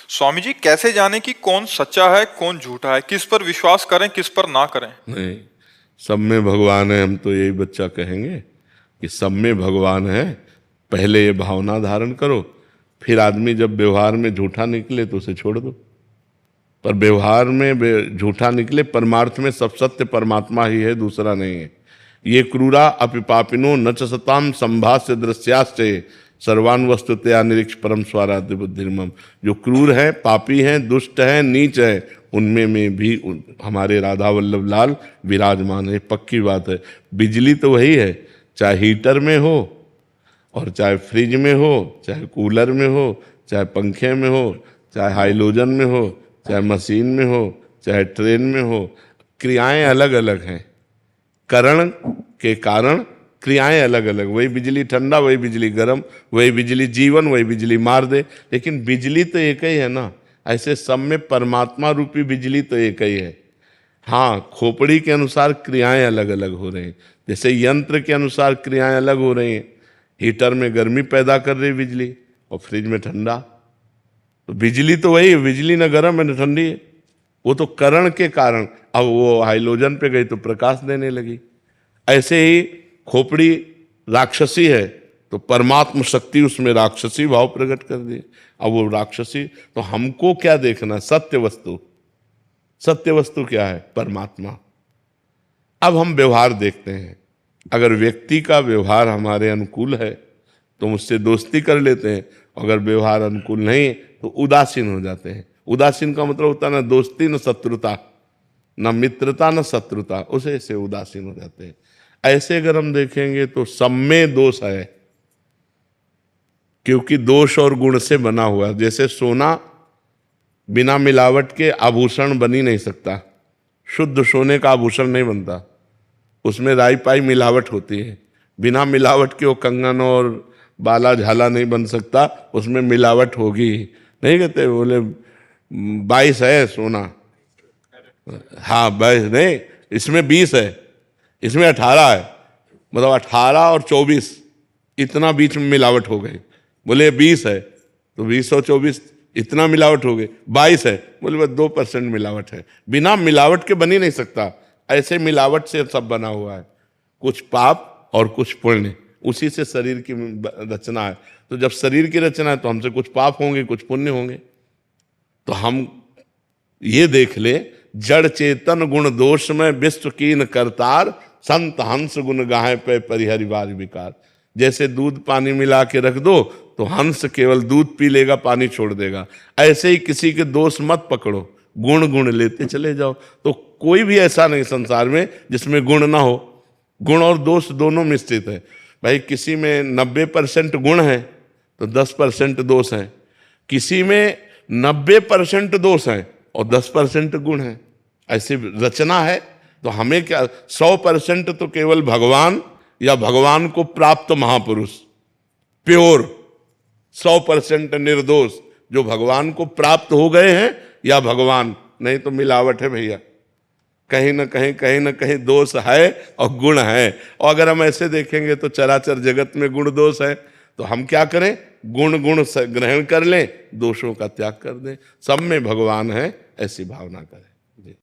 स्वामी जी, कैसे जाने कि कौन सच्चा है कौन झूठा है, किस पर विश्वास करें किस पर ना करें? नहीं, सब में भगवान है, हम तो यही बच्चा कहेंगे कि सब में भगवान है। पहले ये भावना धारण करो, फिर आदमी जब व्यवहार में झूठा निकले तो उसे छोड़ दो। पर व्यवहार में झूठा निकले, परमार्थ में सब सत्य परमात्मा ही है, दूसरा नहीं है। ये क्रूरा अपिपापिनो न च सताम संभाष्य दृश्याश्चय सर्वान वस्तुतया निरीक्ष परम स्वाराध्य बुद्धिर्मम। जो क्रूर हैं, पापी हैं, दुष्ट हैं, नीच हैं, उनमें में भी हमारे राधा वल्लभ लाल विराजमान है। पक्की बात है। बिजली तो वही है, चाहे हीटर में हो और चाहे फ्रिज में हो, चाहे कूलर में हो, चाहे पंखे में हो, चाहे हाइलोजन में हो, चाहे मशीन में हो, चाहे ट्रेन में हो। क्रियाएं अलग अलग हैं, करण के कारण क्रियाएं अलग अलग। वही बिजली ठंडा, वही बिजली गर्म, वही बिजली जीवन, वही बिजली मार दे, लेकिन बिजली तो एक ही है ना। ऐसे सब में परमात्मा रूपी बिजली तो एक ही है। हाँ, खोपड़ी के अनुसार क्रियाएं अलग अलग हो रही हैं, जैसे यंत्र के अनुसार क्रियाएं अलग हो रही हैं। हीटर में गर्मी पैदा कर रही बिजली और फ्रिज में ठंडा। तो बिजली तो वही है, बिजली न गर्म है न ठंडी है। वो तो करण के कारण, अब वो हाइलोजन पे गई तो प्रकाश देने लगी। ऐसे ही खोपड़ी राक्षसी है तो परमात्मा शक्ति उसमें राक्षसी भाव प्रकट कर दी। अब वो राक्षसी, तो हमको क्या देखना? सत्य वस्तु। सत्य वस्तु क्या है? परमात्मा। अब हम व्यवहार देखते हैं। अगर व्यक्ति का व्यवहार हमारे अनुकूल है तो मुझसे दोस्ती कर लेते हैं, अगर व्यवहार अनुकूल नहीं तो उदासीन हो जाते हैं। उदासीन का मतलब होता है ना दोस्ती न शत्रुता, न मित्रता न शत्रुता, उसे से उदासीन हो जाते हैं। ऐसे अगर हम देखेंगे तो सब में दोष है, क्योंकि दोष और गुण से बना हुआ। जैसे सोना बिना मिलावट के आभूषण बन ही नहीं सकता, शुद्ध सोने का आभूषण नहीं बनता, उसमें राई पाई मिलावट होती है। बिना मिलावट के वो कंगन और बाला झाला नहीं बन सकता, उसमें मिलावट होगी। नहीं कहते, बोले 22 है सोना, हाँ 22 नहीं, इसमें 20 है, इसमें 18 है, मतलब 18 और 24 इतना बीच में मिलावट हो गई। बोले 20 है तो 20 और 24 इतना मिलावट हो गई। 22 है, बोले बस 2% मिलावट है। बिना मिलावट के बन ही नहीं सकता। ऐसे मिलावट से सब बना हुआ है, कुछ पाप और कुछ पुण्य, उसी से शरीर की रचना है। तो जब शरीर की रचना है तो हमसे कुछ पाप होंगे कुछ पुण्य होंगे। तो हम ये देख ले, जड़ चेतन गुण दोष में विश्व कीन करतार, संत हंस गुण गाहे पे परिहरिवार विकार। जैसे दूध पानी मिला के रख दो तो हंस केवल दूध पी लेगा, पानी छोड़ देगा। ऐसे ही किसी के दोष मत पकड़ो, गुण गुण लेते चले जाओ। तो कोई भी ऐसा नहीं संसार में जिसमें गुण ना हो। गुण और दोष दोनों मिश्रित है। भाई किसी में 90% गुण है तो 10% दोष है, किसी में 90% दोष है और 10% गुण है। ऐसी रचना है। तो हमें क्या, 100% तो केवल भगवान या भगवान को प्राप्त महापुरुष, प्योर 100% निर्दोष जो भगवान को प्राप्त हो गए हैं, या भगवान, नहीं तो मिलावट है भैया। कहीं ना कहीं दोष है और गुण है। और अगर हम ऐसे देखेंगे तो चराचर जगत में गुण दोष है, तो हम क्या करें? गुण गुण ग्रहण कर लें, दोषों का त्याग कर दें। सब में भगवान है, ऐसी भावना करें।